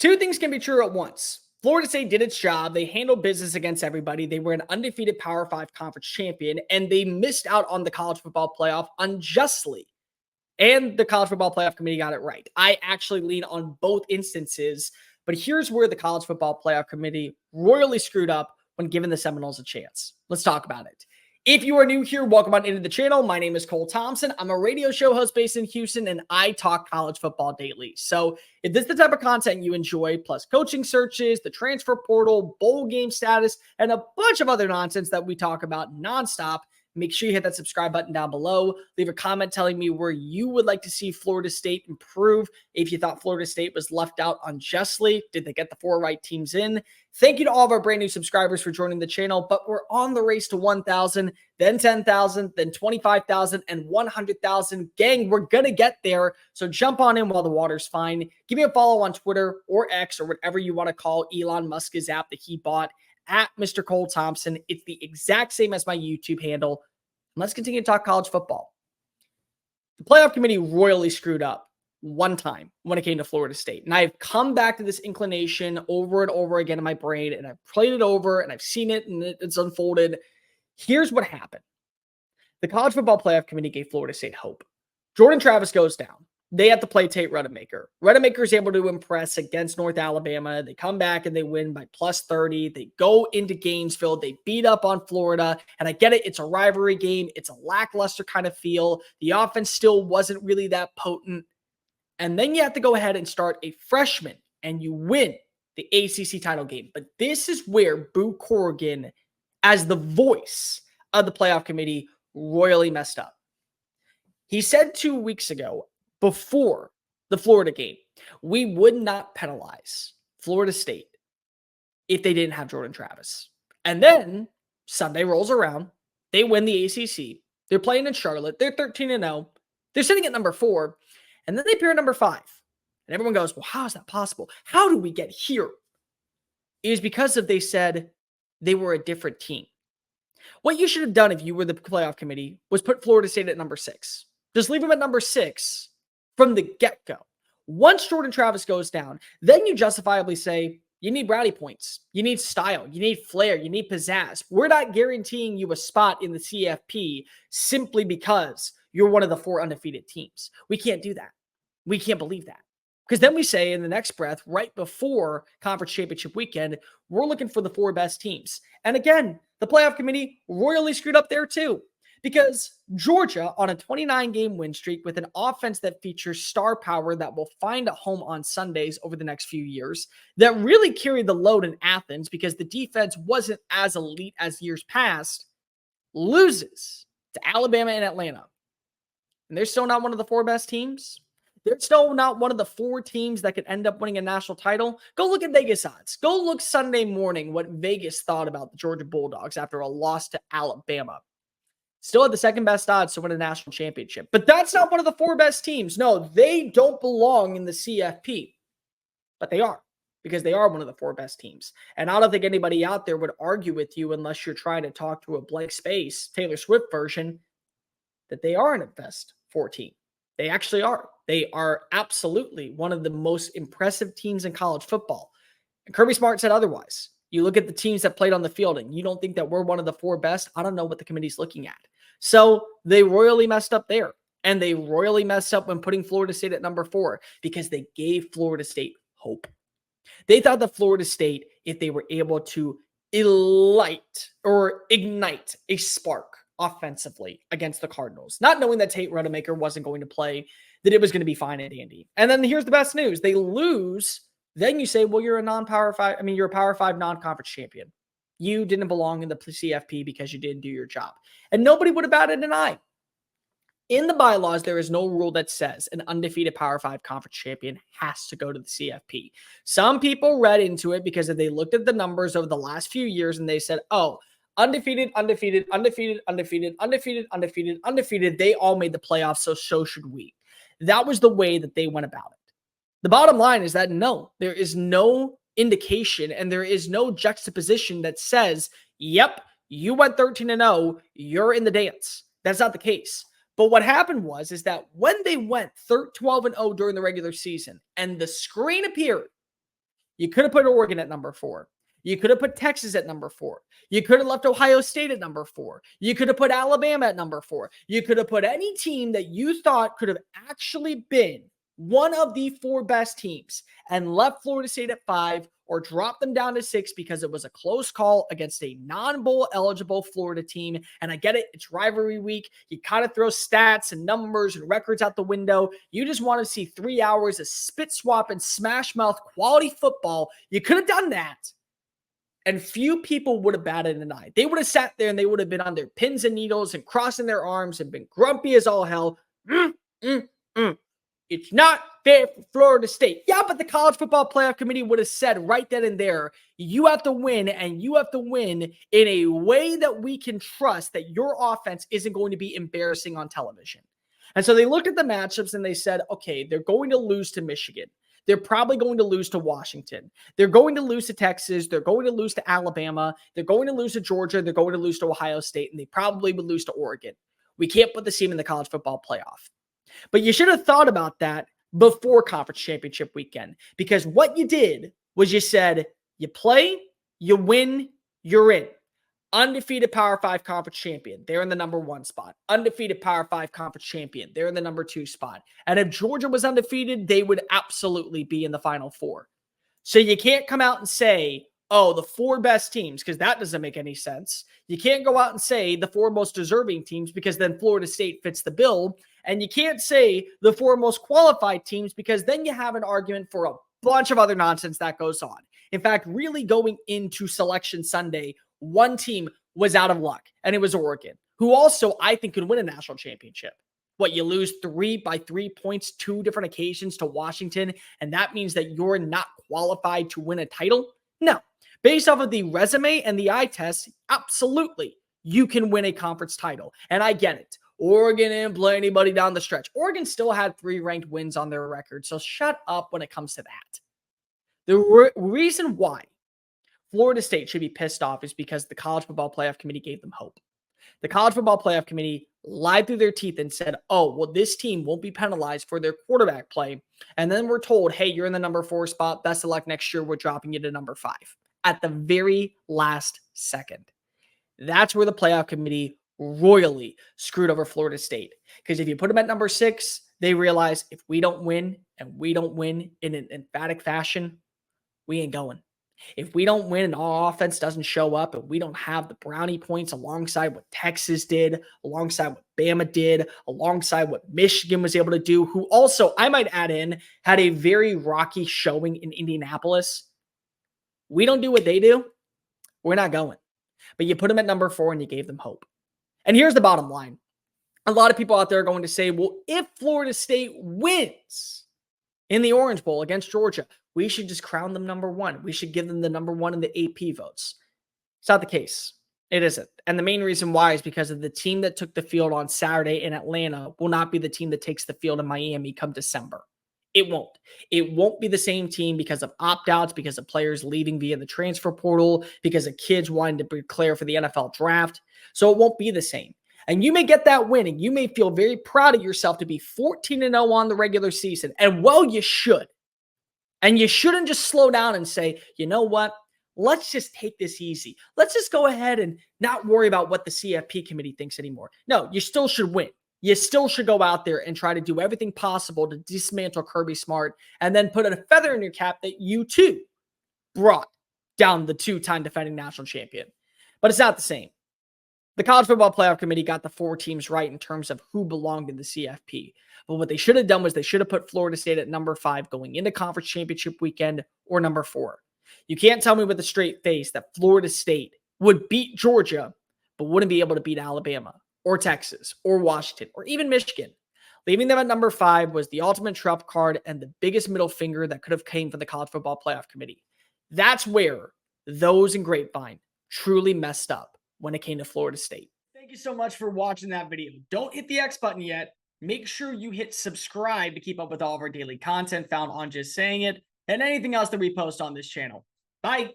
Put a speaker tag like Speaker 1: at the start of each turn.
Speaker 1: Two things can be true at once. Florida State did its job. They handled business against everybody. They were an undefeated Power 5 conference champion, and they missed out on the college football playoff unjustly. And the college football playoff committee got it right. I actually lean on both instances, but here's where the college football playoff committee royally screwed up when giving the Seminoles a chance. Let's talk about it. If you are new here, welcome on into the channel. My name is Cole Thompson. I'm a radio show host based in Houston, and I talk college football daily. So if this is the type of content you enjoy, plus coaching searches, the transfer portal, bowl game status, and a bunch of other nonsense that we talk about nonstop, make sure you hit that subscribe button down below. Leave a comment telling me where you would like to see Florida State improve. If you thought Florida State was left out unjustly, did they get the 4 right teams in? Thank you to all of our brand new subscribers for joining the channel, but we're on the race to 1,000, then 10,000, then 25,000, and 100,000. Gang, we're going to get there, so jump on in while the water's fine. Give me a follow on Twitter or X or whatever you want to call Elon Musk's app that he bought, at Mr. Cole Thompson. It's the exact same as my YouTube handle. And let's continue to talk college football. The playoff committee royally screwed up one time when it came to Florida State. And I've come back to this inclination over and over again in my brain, and I've played it over, and I've seen it, and it's unfolded. Here's what happened. The college football playoff committee gave Florida State hope. Jordan Travis goes down. They have to play Tate Redemaker. Redemaker is able to impress against North Alabama. They come back and they win by plus 30. They go into Gainesville. They beat up on Florida. And I get it. It's a rivalry game. It's a lackluster kind of feel. The offense still wasn't really that potent. And then you have to go ahead and start a freshman and you win the ACC title game. But this is where Boo Corrigan, as the voice of the playoff committee, royally messed up. He said 2 weeks ago, before the Florida game, we would not penalize Florida State if they didn't have Jordan Travis. And then Sunday rolls around. They win the ACC. They're playing in Charlotte. They're 13-0. They're sitting at number 4. And then they appear at number 5. And everyone goes, well, how is that possible? How do we get here? It is because they said they were a different team. What you should have done if you were the playoff committee was put Florida State at number 6. Just leave them at number 6 from the get-go. Once Jordan Travis goes down, then you justifiably say, you need brownie points. You need style. You need flair. You need pizzazz. We're not guaranteeing you a spot in the CFP simply because you're one of the 4 undefeated teams. We can't do that. We can't believe that. Because then we say in the next breath, right before conference championship weekend, we're looking for the 4 best teams. And again, the playoff committee royally screwed up there too. Because Georgia, on a 29-game win streak with an offense that features star power that will find a home on Sundays over the next few years, that really carried the load in Athens because the defense wasn't as elite as years past, loses to Alabama and Atlanta. And they're still not one of the 4 best teams. They're still not one of the 4 teams that could end up winning a national title. Go look at Vegas odds. Go look Sunday morning what Vegas thought about the Georgia Bulldogs after a loss to Alabama. Still had the second best odds to win a national championship. But that's not one of the 4 best teams. No, they don't belong in the CFP. But they are, because they are one of the 4 best teams. And I don't think anybody out there would argue with you unless you're trying to talk to a blank space, Taylor Swift version, that they are a best 4 team. They actually are. They are absolutely one of the most impressive teams in college football. And Kirby Smart said otherwise. You look at the teams that played on the field and you don't think that we're one of the 4 best. I don't know what the committee's looking at. So they royally messed up there. And they royally messed up when putting Florida State at number 4 because they gave Florida State hope. They thought that Florida State, if they were able to ignite a spark offensively against the Cardinals, not knowing that Tate Redemaker wasn't going to play, that it was going to be fine and dandy. And then here's the best news. They lose. Then you say, well, you're a Power 5 non-conference champion. You didn't belong in the CFP because you didn't do your job. And nobody would have batted an eye. In the bylaws, there is no rule that says an undefeated Power 5 conference champion has to go to the CFP. Some people read into it because if they looked at the numbers over the last few years and they said, oh, undefeated, undefeated, undefeated, undefeated, undefeated, undefeated, undefeated, they all made the playoffs, so should we. That was the way that they went about it. The bottom line is that no, there is no indication and there is no juxtaposition that says, yep, you went 13-0, you're in the dance. That's not the case. But what happened is that when they went 12-0 during the regular season and the screen appeared You could have put Oregon at number 4. You could have put Texas at number 4. You could have left Ohio State at number 4. You could have put Alabama at number 4. You could have put any team that you thought could have actually been one of the 4 best teams and left Florida State at 5 or dropped them down to 6 because it was a close call against a non-bowl eligible Florida team. And I get it. It's rivalry week. You kind of throw stats and numbers and records out the window. You just want to see 3 hours of spit swap and smash mouth quality football. You could have done that. And few people would have batted an eye. They would have sat there and they would have been on their pins and needles and crossing their arms and been grumpy as all hell. It's not fair for Florida State. Yeah, but the College Football Playoff Committee would have said right then and there, you have to win, and you have to win in a way that we can trust that your offense isn't going to be embarrassing on television. And so they looked at the matchups and they said, okay, they're going to lose to Michigan. They're probably going to lose to Washington. They're going to lose to Texas. They're going to lose to Alabama. They're going to lose to Georgia. They're going to lose to Ohio State, and they probably would lose to Oregon. We can't put this team in the college football playoff. But you should have thought about that before conference championship weekend, because what you did was you said, you play, you win, you're in. Undefeated Power 5 conference champion. They're in the number 1 spot. Undefeated Power 5 conference champion. They're in the number 2 spot. And if Georgia was undefeated, they would absolutely be in the Final Four. So you can't come out and say, oh, the 4 best teams, because that doesn't make any sense. You can't go out and say the 4 most deserving teams, because then Florida State fits the bill. And you can't say the 4 most qualified teams, because then you have an argument for a bunch of other nonsense that goes on. In fact, really going into Selection Sunday, one team was out of luck, and it was Oregon, who also I think could win a national championship. What, you lose 3 by 3 points, 2 different occasions to Washington, and that means that you're not qualified to win a title? No. Based off of the resume and the eye test, absolutely, you can win a conference title. And I get it. Oregon didn't play anybody down the stretch. Oregon still had 3 ranked wins on their record, so shut up when it comes to that. The reason why Florida State should be pissed off is because the College Football Playoff Committee gave them hope. The College Football Playoff Committee lied through their teeth and said, oh, well, this team won't be penalized for their quarterback play. And then we're told, hey, you're in the number 4 spot. Best of luck next year. We're dropping you to number 5 at the very last second. That's where the playoff committee royally screwed over Florida State. Because if you put them at number 6, they realize if we don't win, and we don't win in an emphatic fashion, we ain't going. If we don't win and our offense doesn't show up and we don't have the brownie points alongside what Texas did, alongside what Bama did, alongside what Michigan was able to do, who also, I might add in, had a very rocky showing in Indianapolis. We don't do what they do, we're not going. But you put them at number 4 and you gave them hope. And here's the bottom line. A lot of people out there are going to say, well, if Florida State wins in the Orange Bowl against Georgia, we should just crown them number 1. We should give them the number 1 in the AP votes. It's not the case. It isn't. And the main reason why is because of the team that took the field on Saturday in Atlanta will not be the team that takes the field in Miami come December. It won't. It won't be the same team because of opt-outs, because of players leaving via the transfer portal, because of kids wanting to declare for the NFL draft. So it won't be the same. And you may get that win, and you may feel very proud of yourself to be 14-0 on the regular season. And well, you should. And you shouldn't just slow down and say, you know what? Let's just take this easy. Let's just go ahead and not worry about what the CFP committee thinks anymore. No, you still should win. You still should go out there and try to do everything possible to dismantle Kirby Smart and then put a feather in your cap that you too brought down the 2-time defending national champion. But it's not the same. The College Football Playoff Committee got the 4 teams right in terms of who belonged in the CFP. But what they should have done was they should have put Florida State at number 5 going into conference championship weekend, or number 4. You can't tell me with a straight face that Florida State would beat Georgia, but wouldn't be able to beat Alabama or Texas or Washington or even Michigan. Leaving them at number 5 was the ultimate trump card and the biggest middle finger that could have came from the College Football Playoff Committee. That's where those in Grapevine truly messed up when it came to Florida State. Thank you so much for watching that video. Don't hit the X button yet. Make sure you hit subscribe to keep up with all of our daily content found on Just Saying It and anything else that we post on this channel. Bye.